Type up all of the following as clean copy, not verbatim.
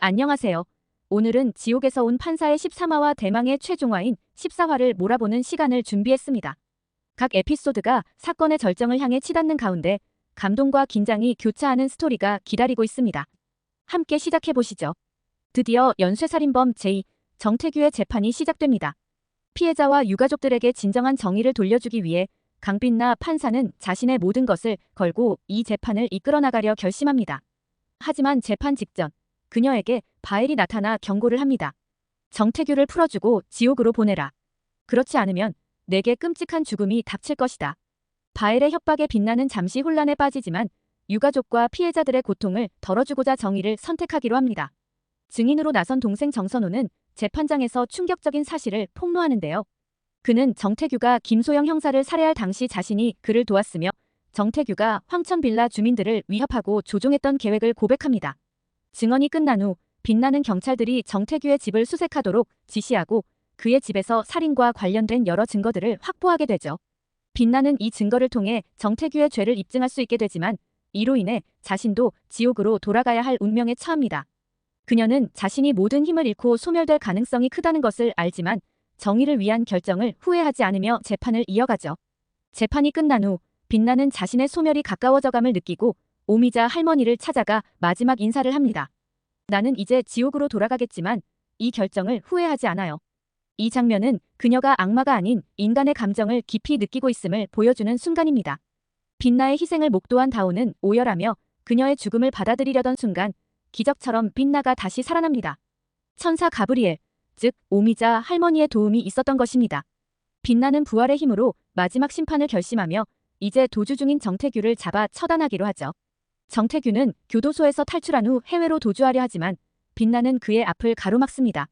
안녕하세요. 오늘은 지옥에서 온 판사의 13화와 대망의 최종화인 14화를 몰아보는 시간을 준비했습니다. 각 에피소드가 사건의 절정을 향해 치닫는 가운데 감동과 긴장이 교차하는 스토리가 기다리고 있습니다. 함께 시작해보시죠. 드디어 연쇄살인범 제2 정태규의 재판이 시작됩니다. 피해자와 유가족들에게 진정한 정의를 돌려주기 위해 강빛나 판사는 자신의 모든 것을 걸고 이 재판을 이끌어 나가려 결심합니다. 하지만 재판 직전 그녀에게 바엘이 나타나 경고를 합니다. 정태규를 풀어주고 지옥으로 보내라. 그렇지 않으면 내게 끔찍한 죽음이 닥칠 것이다. 바엘의 협박에 빛나는 잠시 혼란에 빠지지만 유가족과 피해자들의 고통을 덜어주고자 정의를 선택하기로 합니다. 증인으로 나선 동생 정선호는 재판장에서 충격적인 사실을 폭로하는데요. 그는 정태규가 김소영 형사를 살해할 당시 자신이 그를 도왔으며 정태규가 황천빌라 주민들을 위협하고 조종했던 계획을 고백합니다. 증언이 끝난 후 빛나는 경찰들이 정태규의 집을 수색하도록 지시하고 그의 집에서 살인과 관련된 여러 증거들을 확보하게 되죠. 빛나는 이 증거를 통해 정태규의 죄를 입증할 수 있게 되지만 이로 인해 자신도 지옥으로 돌아가야 할 운명에 처합니다. 그녀는 자신이 모든 힘을 잃고 소멸될 가능성이 크다는 것을 알지만 정의를 위한 결정을 후회하지 않으며 재판을 이어가죠. 재판이 끝난 후 빛나는 자신의 소멸이 가까워져감을 느끼고 오미자 할머니를 찾아가 마지막 인사를 합니다. 나는 이제 지옥으로 돌아가겠지만 이 결정을 후회하지 않아요. 이 장면은 그녀가 악마가 아닌 인간의 감정을 깊이 느끼고 있음을 보여주는 순간입니다. 빛나의 희생을 목도한 다온은 오열하며 그녀의 죽음을 받아들이려던 순간 기적처럼 빛나가 다시 살아납니다. 천사 가브리엘, 즉 오미자 할머니의 도움이 있었던 것입니다. 빛나는 부활의 힘으로 마지막 심판을 결심하며 이제 도주 중인 정태규를 잡아 처단하기로 하죠. 정태규는 교도소에서 탈출한 후 해외로 도주하려 하지만 빛나는 그의 앞을 가로막습니다.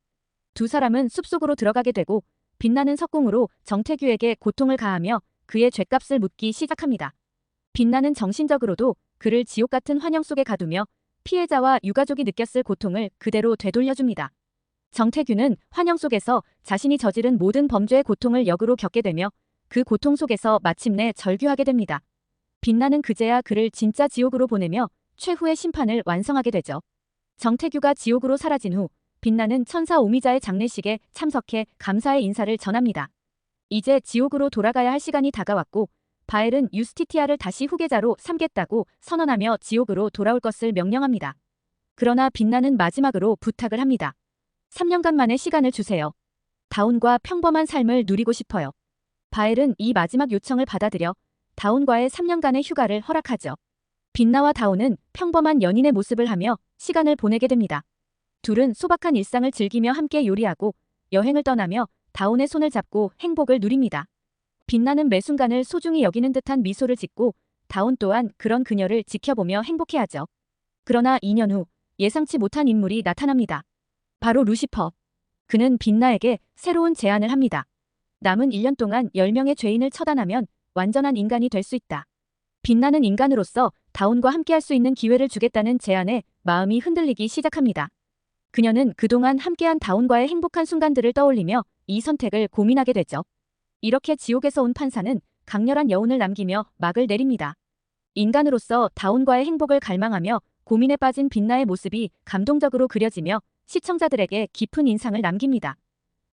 두 사람은 숲속으로 들어가게 되고 빛나는 석궁으로 정태규에게 고통을 가하며 그의 죗값을 묻기 시작합니다. 빛나는 정신적으로도 그를 지옥 같은 환영 속에 가두며 피해자와 유가족이 느꼈을 고통을 그대로 되돌려줍니다. 정태규는 환영 속에서 자신이 저지른 모든 범죄의 고통을 역으로 겪게 되며 그 고통 속에서 마침내 절규하게 됩니다. 빛나는 그제야 그를 진짜 지옥으로 보내며 최후의 심판을 완성하게 되죠. 정태규가 지옥으로 사라진 후 빛나는 천사 오미자의 장례식에 참석해 감사의 인사를 전합니다. 이제 지옥으로 돌아가야 할 시간이 다가왔고 바엘은 유스티티아를 다시 후계자로 삼겠다고 선언하며 지옥으로 돌아올 것을 명령합니다. 그러나 빛나는 마지막으로 부탁을 합니다. 3년간 만의 시간을 주세요. 다온과 평범한 삶을 누리고 싶어요. 바엘은 이 마지막 요청을 받아들여 다온과의 3년간의 휴가를 허락하죠. 빛나와 다온은 평범한 연인의 모습을 하며 시간을 보내게 됩니다. 둘은 소박한 일상을 즐기며 함께 요리하고 여행을 떠나며 다온의 손을 잡고 행복을 누립니다. 빛나는 매 순간을 소중히 여기는 듯한 미소를 짓고 다온 또한 그런 그녀를 지켜보며 행복해하죠. 그러나 2년 후 예상치 못한 인물이 나타납니다. 바로 루시퍼. 그는 빛나에게 새로운 제안을 합니다. 남은 1년 동안 10명의 죄인을 처단하면 완전한 인간이 될 수 있다. 빛나는 인간으로서 다온과 함께할 수 있는 기회를 주겠다는 제안에 마음이 흔들리기 시작합니다. 그녀는 그동안 함께한 다온과의 행복한 순간들을 떠올리며 이 선택을 고민하게 되죠. 이렇게 지옥에서 온 판사는 강렬한 여운을 남기며 막을 내립니다. 인간으로서 다온과의 행복을 갈망하며 고민에 빠진 빛나의 모습이 감동적으로 그려지며 시청자들에게 깊은 인상을 남깁니다.